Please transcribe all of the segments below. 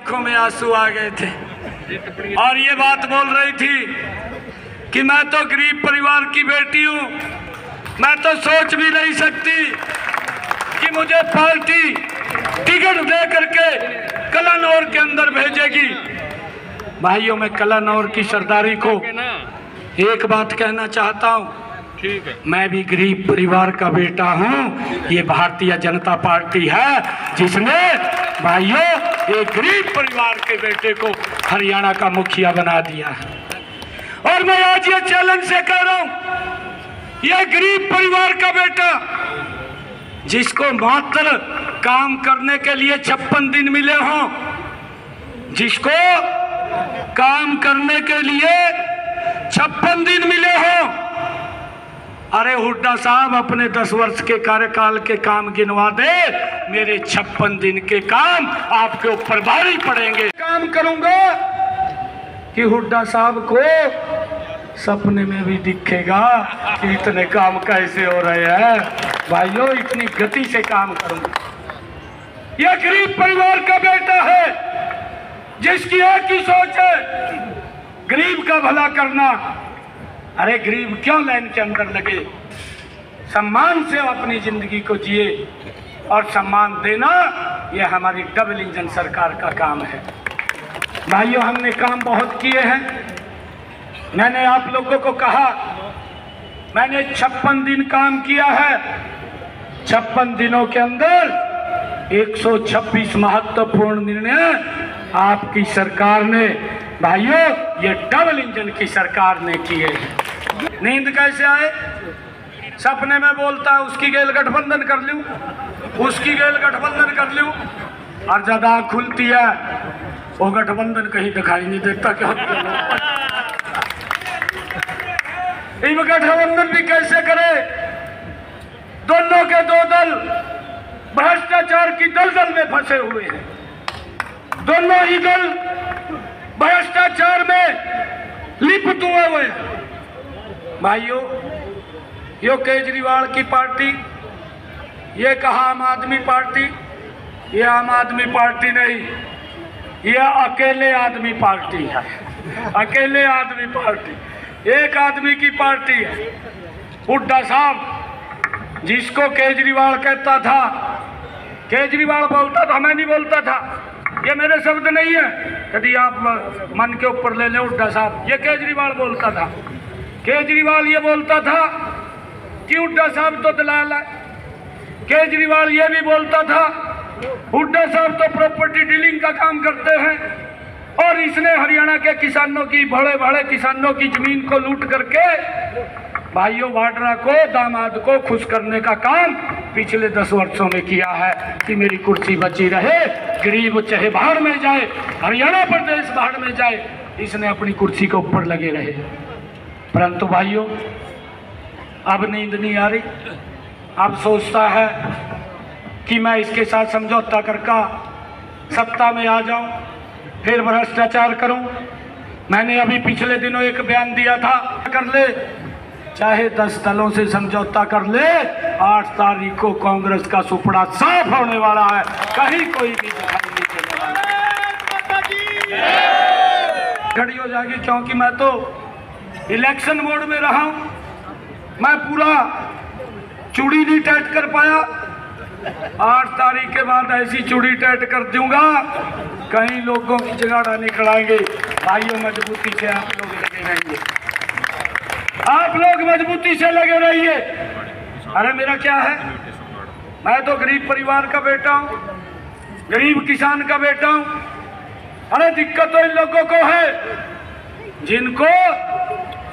आंखों में आंसू आ गए थे और ये बात बोल रही थी कि मैं तो गरीब परिवार की बेटी हूँ, मैं तो सोच भी नहीं सकती कि मुझे पार्टी टिकट दे करके कलानौर के अंदर भेजेगी। भाइयों, मैं कलानौर की सरदारी को एक बात कहना चाहता हूँ, ठीक है, मैं भी गरीब परिवार का बेटा हूँ। ये भारतीय जनता पार्टी है जिसने भाइयों एक गरीब परिवार के बेटे को हरियाणा का मुखिया बना दिया है। और मैं आज ये चैलेंज से कह रहा हूँ, ये गरीब परिवार का बेटा जिसको मात्र काम करने के लिए 56 दिन मिले हों, जिसको काम करने के लिए 56 दिन मिले हों, अरे हुड्डा साहब अपने 10 वर्ष के कार्यकाल के काम गिनवा दे, मेरे 56 दिन के काम आपके ऊपर भारी पड़ेंगे। काम करूंगा कि हुड्डा साहब को सपने में भी दिखेगा कि इतने काम कैसे हो रहे हैं। भाइयों, इतनी गति से काम करूंगा। यह गरीब परिवार का बेटा है जिसकी एक ही सोच है, गरीब का भला करना। अरे गरीब क्यों लाइन के अंदर लगे, सम्मान से अपनी जिंदगी को जिए और सम्मान देना यह हमारी डबल इंजन सरकार का काम है। भाइयों, हमने काम बहुत किए हैं। मैंने आप लोगों को कहा, मैंने 56 दिन काम किया है। 56 दिनों के अंदर 126 महत्वपूर्ण निर्णय आपकी सरकार ने, भाइयों ये डबल इंजन की सरकार ने किए हैं। नींद कैसे आए? सपने में बोलता है उसकी गेल गठबंधन कर लूं, उसकी गेल गठबंधन कर लूं, और जब आँख खुलती है वो गठबंधन कहीं दिखाई नहीं देता। क्या इन गठबंधन भी कैसे करे? दोनों के दो दल भ्रष्टाचार की दलदल में फंसे हुए हैं। दोनों ही दल भ्रष्टाचार में लिप्त हुए हैं। भाइयों, यो केजरीवाल की पार्टी, ये कहा आम आदमी पार्टी, ये आम आदमी पार्टी नहीं, ये अकेले आदमी पार्टी है। अकेले आदमी पार्टी, एक आदमी की पार्टी है। हुड्डा साहब जिसको केजरीवाल कहता था, केजरीवाल बोलता था, मैं नहीं बोलता था, ये मेरे शब्द नहीं है, यदि आप मन के ऊपर ले लें। हुड्डा साहब, ये केजरीवाल बोलता था। केजरीवाल ये बोलता था कि हुड्डा साहब तो दलाल है। केजरीवाल ये भी बोलता था हुड्डा साहब तो प्रॉपर्टी डीलिंग का काम करते हैं और इसने हरियाणा के किसानों की, बड़े बड़े किसानों की जमीन को लूट करके भाइयों वाड्रा को, दामाद को खुश करने का काम पिछले 10 वर्षों में किया है कि मेरी कुर्सी बची रहे, गरीब चाहे बाहर में जाए, हरियाणा प्रदेश बाहर में जाए, इसने अपनी कुर्सी के ऊपर लगे रहे। परंतु भाइयों, अब नींद नहीं आ रही। अब सोचता है कि मैं इसके साथ समझौता करके सत्ता में आ जाऊं, फिर भ्रष्टाचार करूं। मैंने अभी पिछले दिनों एक बयान दिया था, कर ले चाहे 10 दलों से समझौता कर ले, 8 तारीख को कांग्रेस का सुपड़ा साफ होने वाला है, कहीं कोई भी दिखाई नहीं देने वाला। खड़ी हो जाएगी, क्योंकि मैं तो इलेक्शन मोड में रहा हूं। मैं पूरा चूड़ी नहीं टाइट कर पाया, 8 तारीख के बाद ऐसी चूड़ी टाइट कर दूंगा कहीं लोगों की जगाड़ा निकल आएंगे। भाइयों, मजबूती से आप लोग लगे रहिए, आप लोग मजबूती से लगे रहिए। अरे मेरा क्या है, मैं तो गरीब परिवार का बेटा हूँ, गरीब किसान का बेटा हूँ। अरे दिक्कत तो इन लोगों को है जिनको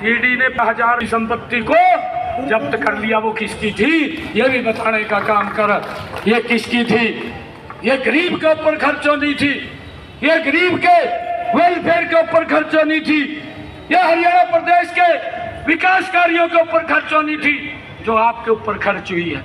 ईडी ने 1000 की संपत्ति को जब्त कर लिया, वो किसकी थी ये भी बताने का काम कर। ये किसकी थी? ये गरीब के ऊपर खर्च होनी थी, ये गरीब के वेलफेयर के ऊपर खर्च होनी थी, ये हरियाणा प्रदेश के विकास कार्यों के ऊपर खर्च होनी थी, जो आपके ऊपर खर्च हुई है।